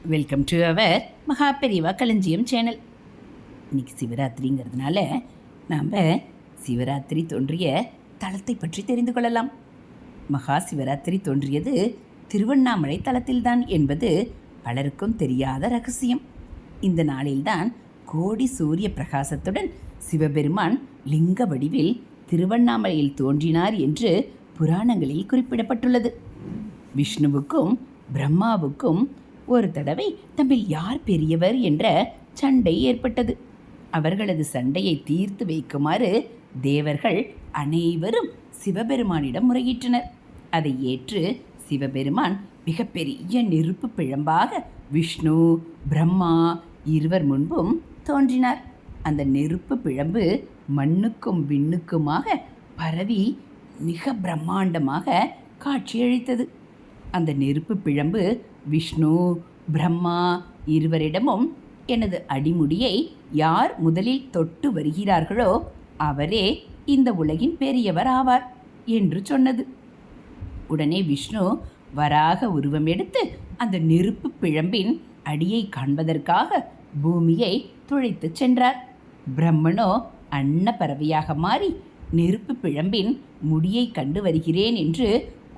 Welcome to our மகா பெரியவா களஞ்சியம் சேனல். இன்னைக்கு சிவராத்திரிங்கிறதுனால நாம் சிவராத்திரி தோன்றிய தலத்தை பற்றி தெரிந்து கொள்ளலாம். மகா சிவராத்திரி தோன்றியது திருவண்ணாமலை தலத்தில்தான் என்பது பலருக்கும் தெரியாத ரகசியம். இந்த நாளில்தான் கோடி சூரிய பிரகாசத்துடன் சிவபெருமான் லிங்க வடிவில் திருவண்ணாமலையில் தோன்றினார் என்று புராணங்களில் குறிப்பிடப்பட்டுள்ளது. விஷ்ணுவுக்கும் பிரம்மாவுக்கும் ஒரு தடவை தம்மில் யார் பெரியவர் என்ற சண்டை ஏற்பட்டது. அவர்களது சண்டையை தீர்த்து வைக்குமாறு தேவர்கள் அனைவரும் சிவபெருமானிடம் முறையிட்டனர். அதை ஏற்று சிவபெருமான் மிகப்பெரிய நெருப்பு பிழம்பாக விஷ்ணு பிரம்மா இருவர் முன்பும் தோன்றினார். அந்த நெருப்பு பிழம்பு மண்ணுக்கும் விண்ணுக்குமாக பரவி மிக பிரம்மாண்டமாக காட்சியளித்தது. அந்த நெருப்பு பிழம்பு விஷ்ணு பிரம்மா இருவரிடமும் எனது அடிமுடியை யார் முதலில் தொட்டு வருகிறார்களோ அவரே இந்த உலகின் பெரியவர் ஆவார் என்று சொன்னது. உடனே விஷ்ணு வராக உருவம் எடுத்து அந்த நெருப்பு பிழம்பின் அடியை காண்பதற்காக பூமியை துளைத்து சென்றார். பிரம்மனோ அன்ன பறவையாக மாறி நெருப்பு பிழம்பின் முடியை கண்டு வருகிறேன் என்று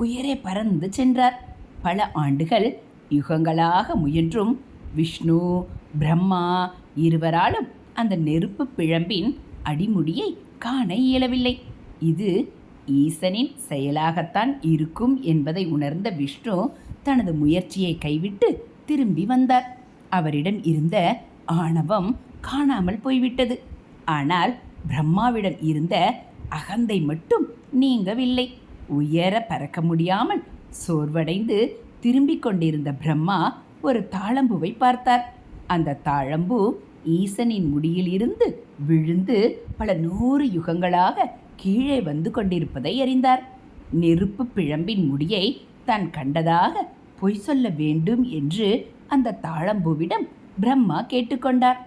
உயரே பறந்து சென்றார். பல ஆண்டுகள் யுகங்களாக முயன்றும் விஷ்ணு பிரம்மா இருவராலும் அந்த நெருப்பு பிழம்பின் அடிமுடியை காண இயலவில்லை. இது ஈசனின் செயலாகத்தான் இருக்கும் என்பதை உணர்ந்த விஷ்ணு தனது முயற்சியை கைவிட்டு திரும்பி வந்தார். அவரிடம் இருந்த ஆணவம் காணாமல் போய்விட்டது. ஆனால் பிரம்மாவிடம் இருந்த அகந்தை மட்டும் நீங்கவில்லை. உயர பறக்க முடியாமல் சோர்வடைந்து திரும்பிக் கொண்டிருந்த பிரம்மா ஒரு தாழம்பூவை பார்த்தார். அந்த தாழம்பூ ஈசனின் முடியில் இருந்து விழுந்து பல 100 யுகங்களாக கீழே வந்து கொண்டிருப்பதை அறிந்தார். நெருப்பு பிழம்பின் முடியை தான் கண்டதாக பொய் சொல்ல வேண்டும் என்று அந்த தாழம்பூவிடம் பிரம்மா கேட்டுக்கொண்டார்.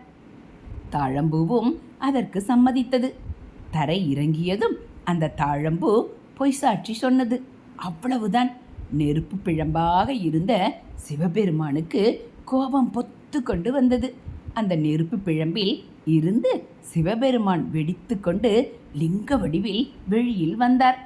தாழம்பூவும் அதற்கு சம்மதித்தது. தரை இறங்கியதும் அந்த தாழம்பூ பொய் சாட்சி சொன்னது. அவ்வளவுதான். நெருப்பு பிழம்பாக இருந்த சிவபெருமானுக்கு கோபம் பொத்து கொண்டு வந்தது. அந்த நெருப்பு பிழம்பில் இருந்து சிவபெருமான் வெடித்து கொண்டு லிங்க வடிவில் வெளியில் வந்தார்.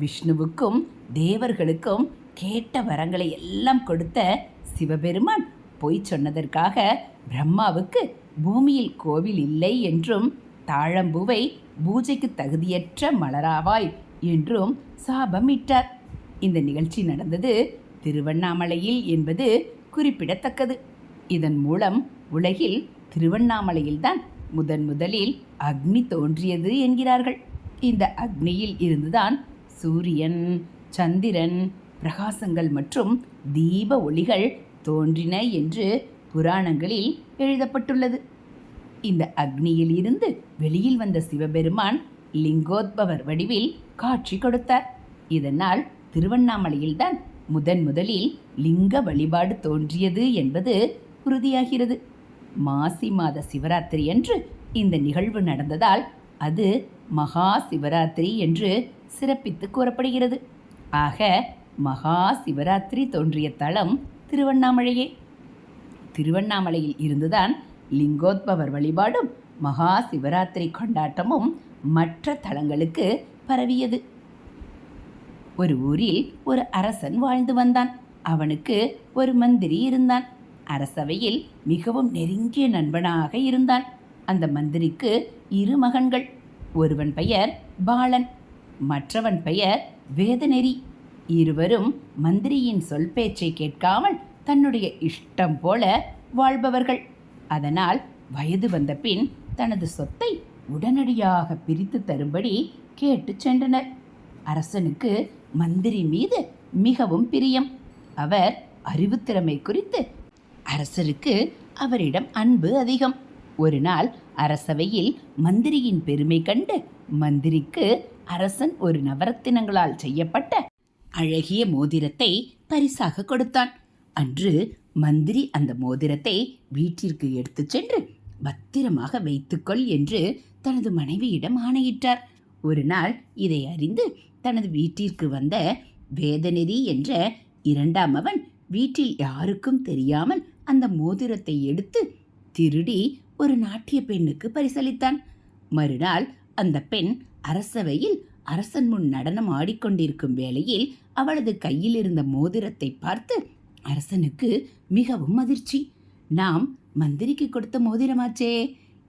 விஷ்ணுவுக்கும் தேவர்களுக்கும் கேட்ட வரங்களை எல்லாம் கொடுத்த சிவபெருமான் பொய் சொன்னதற்காக பிரம்மாவுக்கு பூமியில் கோவில் இல்லை என்றும் தாழம்பூவை பூஜைக்கு தகுதியற்ற மலராவாய் என்றும் சாபமிட்டார். இந்த நிகழ்ச்சி நடந்தது திருவண்ணாமலையில் என்பது குறிப்பிடத்தக்கது. இதன் மூலம் உலகில் திருவண்ணாமலையில்தான் முதலில் அக்னி தோன்றியது என்கிறார்கள். இந்த அக்னியில் இருந்துதான் சூரியன் சந்திரன் பிரகாசங்கள் மற்றும் தீப ஒளிகள் தோன்றின என்று புராணங்களில் எழுதப்பட்டுள்ளது. இந்த அக்னியில் இருந்து வெளியில் வந்த சிவபெருமான் லிங்கோத்பவர் வடிவில் காட்சி கொடுத்தார். இதனால் திருவண்ணாமலையில்தான் முதலில் லிங்க வழிபாடு தோன்றியது என்பது உறுதியாகிறது. மாசி மாத சிவராத்திரி அன்று இந்த நிகழ்வு நடந்ததால் அது மகா சிவராத்திரி என்று சிறப்பித்து கூறப்படுகிறது. ஆக மகா சிவராத்திரி தோன்றிய தலம் திருவண்ணாமலையே. திருவண்ணாமலையில் இருந்துதான் லிங்கோத்பவர் வழிபாடும் மகா சிவராத்திரி கொண்டாட்டமும் மற்ற தலங்களுக்கு பரவியது. ஒரு ஊரில் ஒரு அரசன் வாழ்ந்து வந்தான். அவனுக்கு ஒரு மந்திரி இருந்தான். அரசவையில் மிகவும் நெருங்கிய நண்பனாக இருந்தான். அந்த மந்திரிக்கு 2 மகன்கள். ஒருவன் பெயர் பாலன், மற்றவன் பெயர் வேதநெறி. இருவரும் மந்திரியின் சொல் பேச்சை கேட்காமல் தன்னுடைய இஷ்டம் போல வாழ்பவர்கள். அதனால் வயது வந்த பின் தனது சொத்தை உடனடியாக பிரித்து தரும்படி கேட்டு சென்றனர். அரசனுக்கு மந்திரி மீது மிகவும் பிரியம். அவர் அறிவுத்திறமை குறித்து அரசருக்கு அவரிடம் அன்பு அதிகம். ஒரு நாள் அரசவையில் மந்திரியின் பெருமை கண்டு மந்திரிக்கு அரசன் ஒரு நவரத்தினங்களால் செய்யப்பட்ட அழகிய மோதிரத்தை பரிசாக கொடுத்தான். அன்று மந்திரி அந்த மோதிரத்தை வீட்டிற்கு எடுத்து சென்று பத்திரமாக வைத்துக்கொள் என்று தனது மனைவியிடம் ஆணையிட்டார். ஒரு நாள் இதை அறிந்து தனது வீட்டிற்கு வந்த வேதநெறி என்ற 2ஆம் அவன் வீட்டில் யாருக்கும் தெரியாமல் அந்த மோதிரத்தை எடுத்து திருடி ஒரு நாட்டிய பெண்ணுக்கு பரிசளித்தான். மறுநாள் அந்த பெண் அரசவையில் அரசன் முன் நடனம் ஆடிக்கொண்டிருக்கும் வேளையில் அவளது கையில் இருந்த மோதிரத்தை பார்த்து அரசனுக்கு மிகவும் அதிர்ச்சி. நாம் மந்திரிக்கு கொடுத்த மோதிரமாச்சே,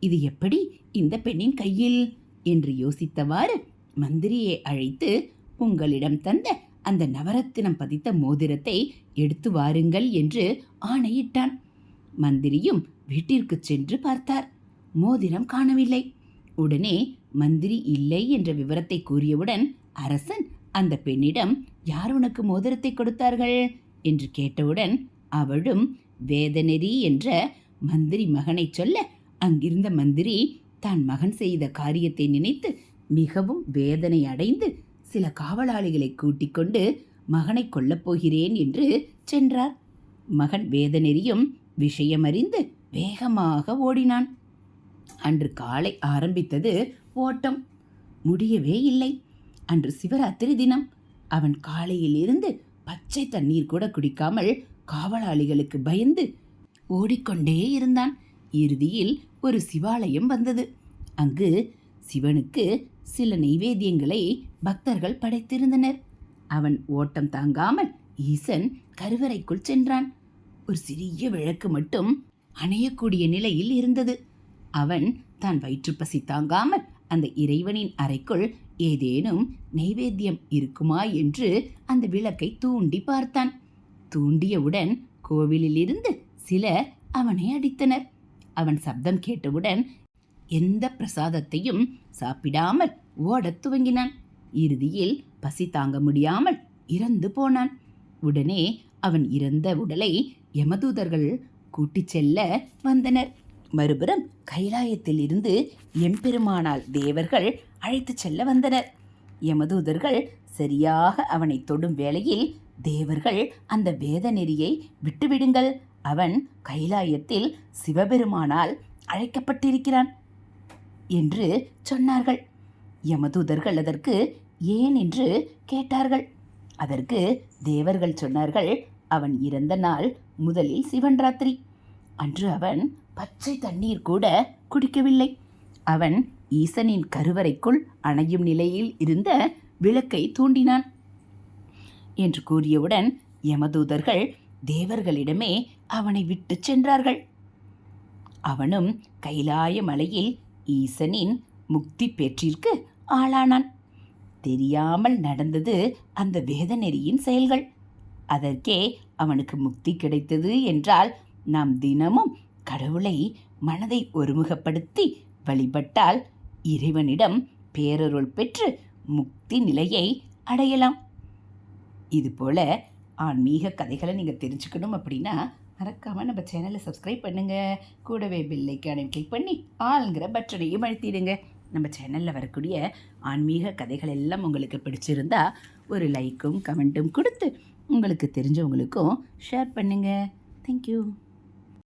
இது எப்படி இந்த பெண்ணின் கையில் என்று யோசித்தவாறு மந்திரியை அழைத்து, உங்களிடம் தந்த அந்த நவரத்தினம் பதித்த மோதிரத்தை எடுத்து வாருங்கள் என்று ஆணையிட்டான். மந்திரியும் வீட்டிற்கு சென்று பார்த்தார். மோதிரம் காணவில்லை. உடனே மந்திரி இல்லை என்ற விவரத்தை கூறியவுடன் அரசன் அந்த பெண்ணிடம், யார் உனக்கு மோதிரத்தை கொடுத்தார்கள் என்று கேட்டவுடன் அவளும் வேதநெறி என்ற மந்திரி மகனை சொல்ல, அங்கிருந்த மந்திரி தான் மகன் செய்த காரியத்தை நினைத்து மிகவும் வேதனை அடைந்து சில காவலாளிகளை கூட்டிக் கொண்டு மகனை கொல்லப் போகிறேன் என்று சென்றார். மகன் வேதநெறியும் விஷயமறிந்து வேகமாக ஓடினான். அன்று காலை ஆரம்பித்தது ஓட்டம். முடியவே இல்லை. அன்று சிவராத்திரி தினம். அவன் காலையில் இருந்து பச்சை தண்ணீர் கூட குடிக்காமல் காவலாளிகளுக்கு பயந்து ஓடிக்கொண்டே இருந்தான். இறுதியில் ஒரு சிவாலயம் வந்தது. அங்கு சிவனுக்கு சில நைவேத்தியங்களை பக்தர்கள் படைத்திருந்தனர். அவன் ஓட்டம் தாங்காமல் ஈசன் கருவறைக்குள் சென்றான். ஒரு சிறிய விளக்கு மட்டும் அணையக்கூடிய நிலையில் இருந்தது. அவன் தான் வயிற்றுப்பசி தாங்காமல் அந்த இறைவனின் அறைக்குள் ஏதேனும் நைவேத்தியம் இருக்குமா என்று அந்த விளக்கை தூண்டி பார்த்தான். தூண்டியவுடன் கோவிலில் இருந்து சிலர் அவனை அடித்தனர். அவன் சப்தம் கேட்டவுடன் எந்த பிரசாதத்தையும் சாப்பிடாமல் ஓடத் துவங்கினான். இறுதியில் பசி தாங்க முடியாமல் இறந்து போனான். உடனே அவன் இறந்த உடலை யமதூதர்கள் கூட்டிச் செல்ல வந்தனர். மறுபுறம் கைலாயத்தில் இருந்து எம்பெருமானால் தேவர்கள் அழைத்துச் செல்ல வந்தனர். யமதூதர்கள் சரியாக அவனை தொடும் வேளையில் தேவர்கள் அந்த வேத நெறியை விட்டுவிடுங்கள், அவன் கைலாயத்தில் சிவபெருமானால் அழைக்கப்பட்டிருக்கிறான் என்று சொன்னார்கள். யமதூதர்கள் அதற்கு ஏன் என்று கேட்டார்கள். அதற்கு தேவர்கள் சொன்னார்கள், அவன் இறந்த நாள் முதலில் சிவன் ராத்திரி. அன்று அவன் பச்சை தண்ணீர் கூட குடிக்கவில்லை. அவன் ஈசனின் கருவறைக்குள் அணையும் நிலையில் இருந்த விளக்கை தூண்டினான் என்று கூறியவுடன் யமதூதர்கள் தேவர்களிடமே அவனை விட்டு சென்றார்கள். அவனும் கைலாய மலையில் ஈசனின் முக்தி பெற்றிற்கு ஆளானான். தெரியாமல் நடந்தது அந்த வேதநெறியின் செயல்கள். அதற்கே அவனுக்கு முக்தி கிடைத்தது என்றால் நாம் தினமும் கடவுளை மனதை ஒருமுகப்படுத்தி வழிபட்டால் இறைவனிடம் பேரருள் பெற்று முக்தி நிலையை அடையலாம். இதுபோல் ஆன்மீக கதைகளை நீங்கள் தெரிஞ்சுக்கணும் அப்படின்னா மறக்காமல் நம்ம சேனலை சப்ஸ்கிரைப் பண்ணுங்கள். கூடவே பெல் ஐக்கானை கிளிக் பண்ணி ஆளுங்கிற பட்டனையும் அழுத்திடுங்க. நம்ம சேனலில் வரக்கூடிய ஆன்மீக கதைகள் எல்லாம் உங்களுக்கு பிடிச்சிருந்தா ஒரு லைக்கும் கமெண்ட்டும் கொடுத்து உங்களுக்கு தெரிஞ்சவங்களுக்கும் ஷேர் பண்ணுங்கள். தேங்க்யூ.